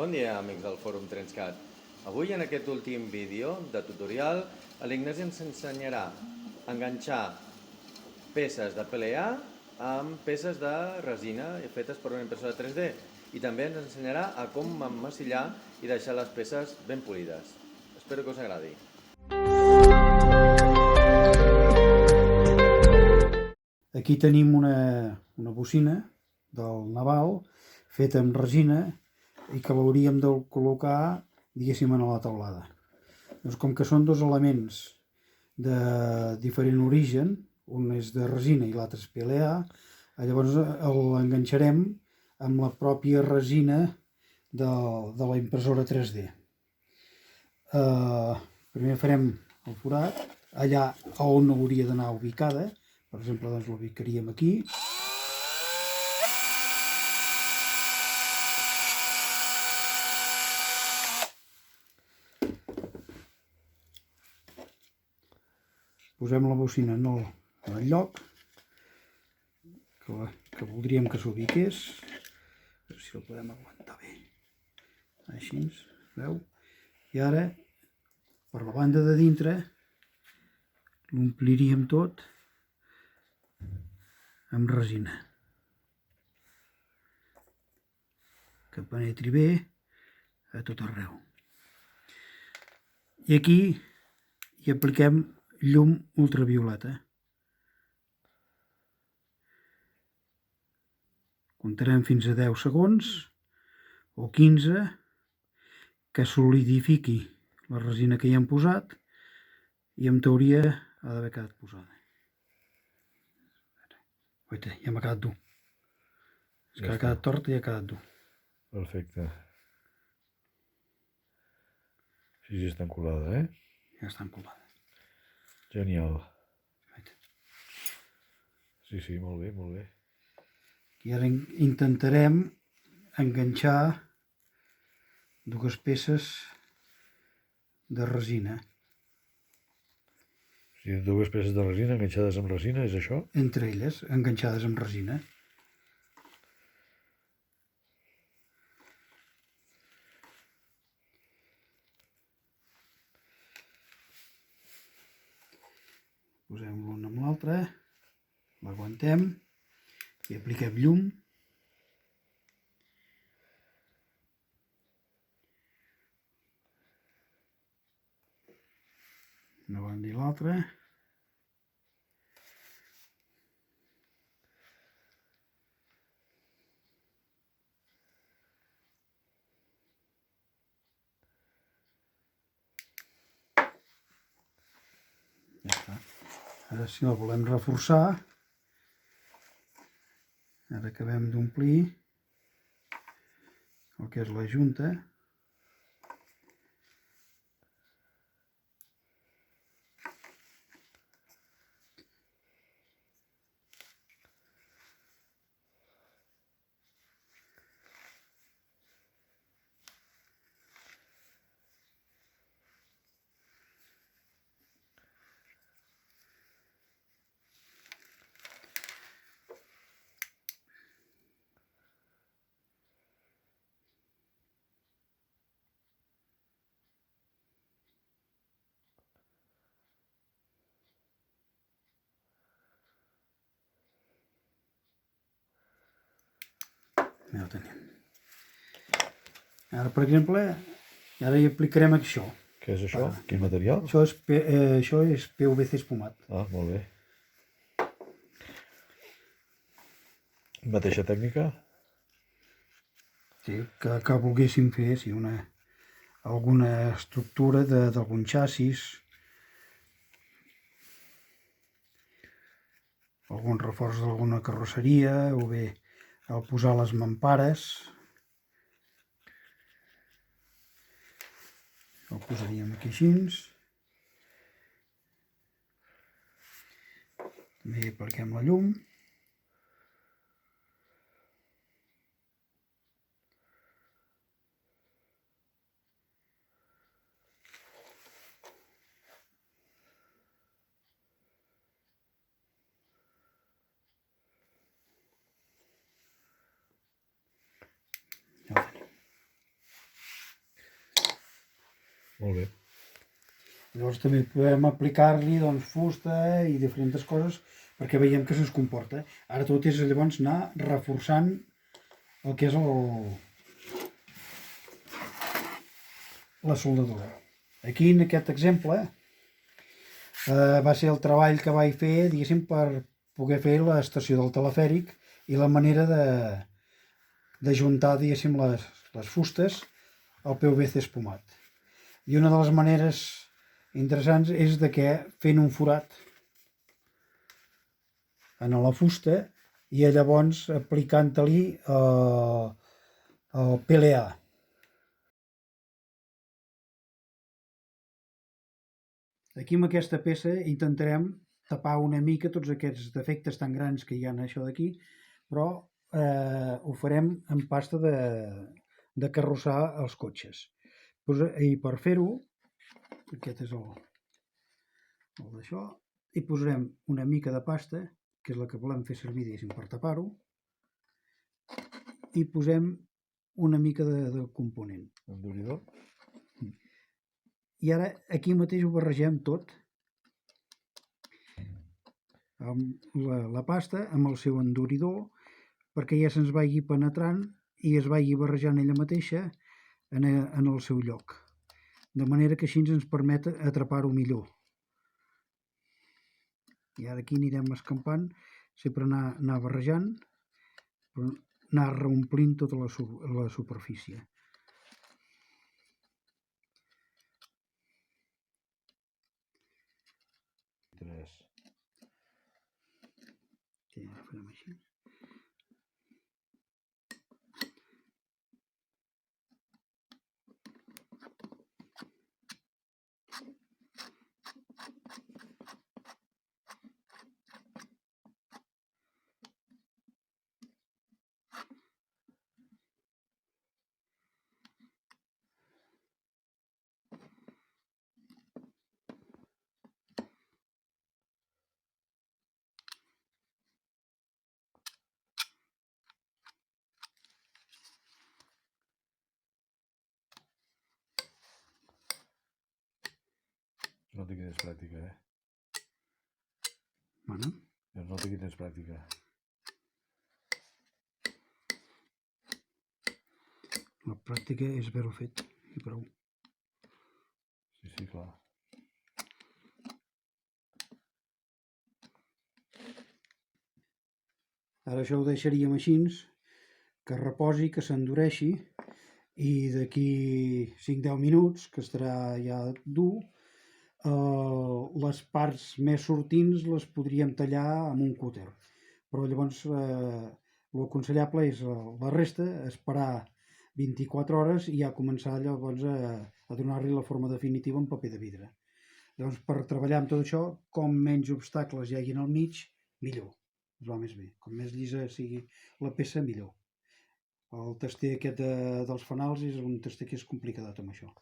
Bon dia, amics del Fòrum Trencat. Avui, en aquest últim vídeo de tutorial, l'Ignasi ens ensenyarà a enganxar peces de PLA amb peces de resina fetes per una impressora 3D i també ens ensenyarà a com emmassillar i deixar les peces ben polides. Espero que us agradi. Aquí tenim una bocina del Naval feta amb resina i que l'hauríem de col·locar, diguéssim, a la teulada. Doncs com que són dos elements de diferent origen, un és de resina i l'altre és PLA, llavors l'enganxarem amb la pròpia resina de la impressora 3D. Primer farem el forat, allà on hauria d'anar ubicada. Per exemple, doncs l'ubicaríem aquí. Posem la bocina en el lloc que voldríem que s'ubiqués. A veure si el podem aguantar bé. Així, veu? I ara, per la banda de dintre, l'ompliríem tot amb resina, que penetri bé a tot arreu. I aquí hi apliquem llum ultravioleta. Comptarem fins a 10 segons o 15 que solidifiqui la resina que hi hem posat i en teoria ha d'haver quedat posada. Oita, ja m'ha quedat dur. És que ha quedat torta i ha quedat dur. Perfecte. Sí, està encolada, Ja està encolada. Genial. Sí, molt bé, molt bé. I ara intentarem enganxar dues peces de resina. O sigui, dues peces de resina enganxades amb resina, és això? Entre elles, enganxades amb resina. Posem l'una amb l'altra, l'aguantem i apliquem llum. Una banda i l'altra. Ja està. Ara, si la volem reforçar, ara acabem d'omplir el que és la junta. Ja ho tenim. Ara, per exemple, ara hi aplicarem això. Què és això? Quin material? Això és PVC espumat. Ah, molt bé. Mateixa tècnica? Sí, que volguéssim fer alguna estructura d'algun xassis, algun reforç d'alguna carrosseria, o bé al posar les mampares el posaríem aquí així. També hi apliquem la llum. Ja ho tenim. Molt bé. Llavors també podem aplicar-li doncs, fusta i diferents coses perquè veiem que se'ns comporta. Ara tot és llavors anar reforçant el que és la soldadura. Aquí en aquest exemple va ser el treball que vaig fer, diguéssim, per poder fer l'estació del telefèric i la manera d'ajuntar, diguéssim, les fustes al PVC espumat. I una de les maneres interessants és de que fent un forat en la fusta i llavors aplicant-li el PLA. Aquí amb aquesta peça intentarem tapar una mica tots aquests defectes tan grans que hi ha en això d'aquí, però ho farem amb pasta de carrossar els cotxes. I per fer-ho, aquest és el d'això, hi posarem una mica de pasta, que és la que volem fer servir, diguéssim, per tapar-ho, i posem una mica de component. Enduridor? I ara aquí mateix ho barregem tot, amb la pasta, amb el seu enduridor, perquè ja se'ns vagi penetrant i es vagi barrejant ella mateixa en el seu lloc. De manera que així ens permet atrapar-ho millor. I ara aquí anirem escampant, sempre anar barrejant, però anar reomplint tota la superfície. Sí, ara farem així. No té quina és pràctica, Bueno. No té quina és pràctica. La pràctica és haver-ho fet i prou. Sí, clar. Ara això ho deixaríem així, que reposi, que s'endureixi i d'aquí 5-10 minuts, que estarà ja dur, les parts més sortints les podríem tallar amb un cúter. Però llavors l'aconsellable és la resta, esperar 24 hores i ja començar llavors a donar-li la forma definitiva en paper de vidre. Llavors, per treballar amb tot això, com menys obstacles hi hagi al mig, millor. Ens va més bé. Com més llisa sigui la peça, millor. El tester aquest dels fanals és un tester que és complicat amb això.